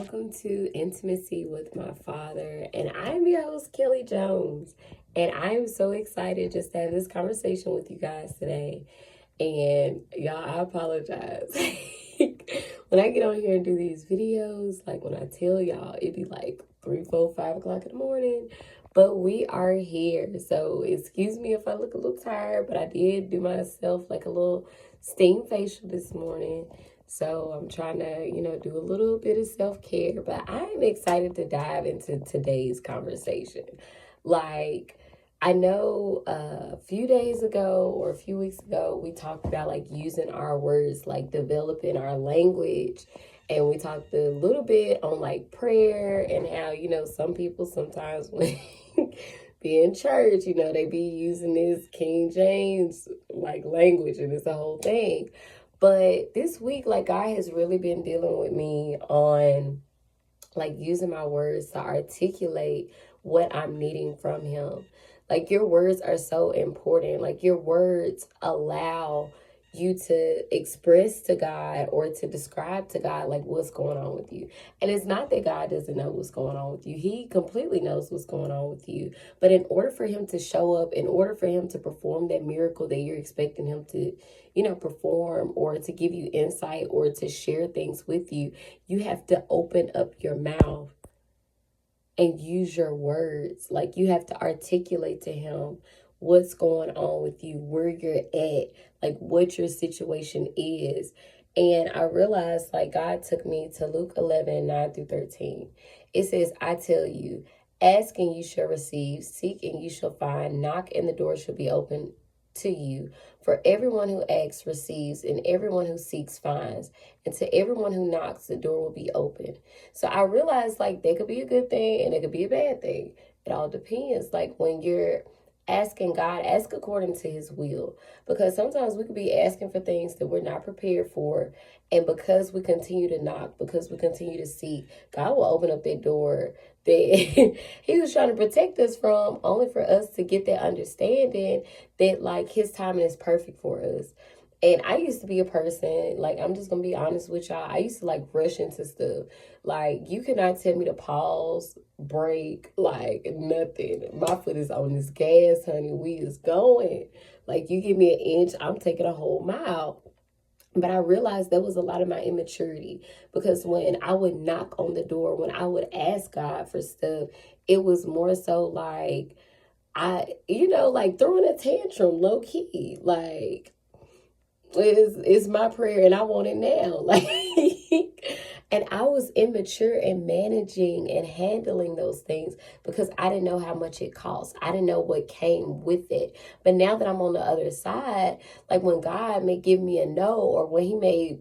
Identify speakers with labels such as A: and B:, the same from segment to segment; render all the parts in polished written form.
A: welcome to Intimacy with My Father. And I'm your host, Kelly Jones. And I am so excited just to have this conversation with you guys today. And y'all, I apologize. When I get on here and do these videos, like when I tell y'all, it'd be like 3, 4, 5 o'clock in the morning. But we are here. So excuse me if I look a little tired, but I did do myself like a little steam facial this morning. So I'm trying to, do a little bit of self-care, but I'm excited to dive into today's conversation. Like, I know a few days ago or a few weeks ago, we talked about like using our words, like developing our language. And we talked a little bit on like prayer and how, some people sometimes when be in church, they be using this King James like language and it's a whole thing. But this week, like, God has really been dealing with me on like using my words to articulate what I'm needing from Him. Like, your words are so important. Like, your words allow you to express to God or to describe to God like what's going on with you. And it's not that God doesn't know what's going on with you. He completely knows what's going on with you. But in order for Him to show up, in order for Him to perform that miracle that you're expecting Him to, perform, or to give you insight or to share things with you, you have to open up your mouth and use your words. Like, you have to articulate to Him what's going on with you, where you're at, like what your situation is. And I realized like God took me to Luke 11:9-13. It says, I tell you, ask and you shall receive, seek and you shall find, knock and the door shall be open to you. For everyone who asks receives, and everyone who seeks finds, and to everyone who knocks the door will be open. So I realized like there could be a good thing and it could be a bad thing. It all depends. Like, when you're asking God, ask according to His will, because sometimes we could be asking for things that we're not prepared for, and because we continue to knock, because we continue to seek, God will open up that door that He was trying to protect us from, only for us to get that understanding that like His timing is perfect for us. And I used to be a person, like, I'm just gonna be honest with y'all, I used to like rush into stuff. Like, you cannot tell me to pause, break, like nothing. My foot is on this gas, honey. We is going. Like, you give me an inch, I'm taking a whole mile. But I realized that was a lot of my immaturity, because when I would knock on the door, when I would ask God for stuff, it was more so like like throwing a tantrum low key. Like, it's my prayer and I want it now. Like, and I was immature in managing and handling those things because I didn't know how much it cost. I didn't know what came with it. But now that I'm on the other side, like when God may give me a no, or when He may,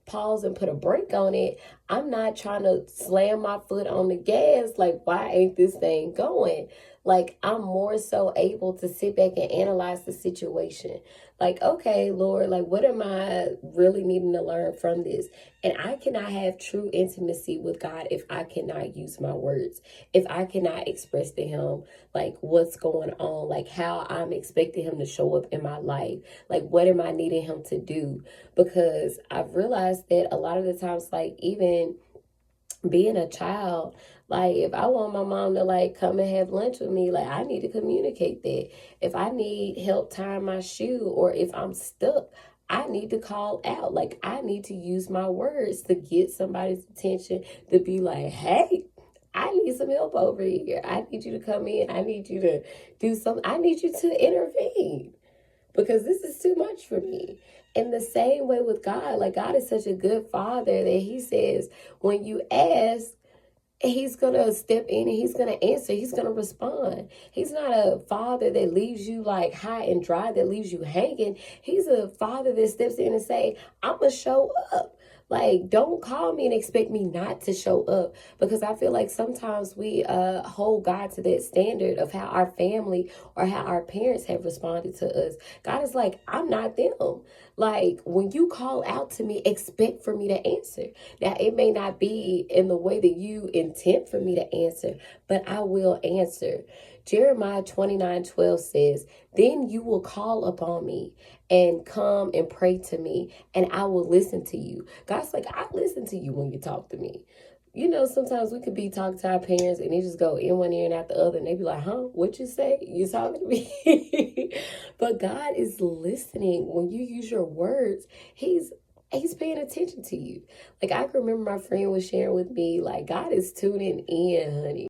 A: pause and put a brake on it, I'm not trying to slam my foot on the gas. Like, why ain't this thing going? Like, I'm more so able to sit back and analyze the situation. Like, okay, Lord, like, what am I really needing to learn from this? And I cannot have true intimacy with God if I cannot use my words, if I cannot express to Him, like, what's going on, like, how I'm expecting Him to show up in my life, like, what am I needing Him to do? Because I've realized that a lot of the times, like, even being a child, like, if I want my mom to like come and have lunch with me, like, I need to communicate that. If I need help tying my shoe, or if I'm stuck, I need to call out. Like, I need to use my words to get somebody's attention, to be like, hey, I need some help over here. I need you to come in. I need you to do something. I need you to intervene, because this is too much for me. In the same way with God, like, God is such a good Father that He says, when you ask, He's going to step in and He's going to answer. He's going to respond. He's not a Father that leaves you like high and dry, that leaves you hanging. He's a Father that steps in and say, I'm going to show up. Like, don't call me and expect me not to show up, because I feel like sometimes we hold God to that standard of how our family or how our parents have responded to us. God is like, I'm not them. Like, when you call out to me, expect for me to answer. Now, it may not be in the way that you intend for me to answer, but I will answer. Jeremiah 29:12 says, then you will call upon me and come and pray to me, and I will listen to you. God's like, I listen to you when you talk to me. You know, sometimes we could be talking to our parents and they just go in one ear and out the other, and they be like, huh, what you say? You talking to me? But God is listening. When you use your words, He's paying attention to you. Like, I can remember my friend was sharing with me, like, God is tuning in, honey.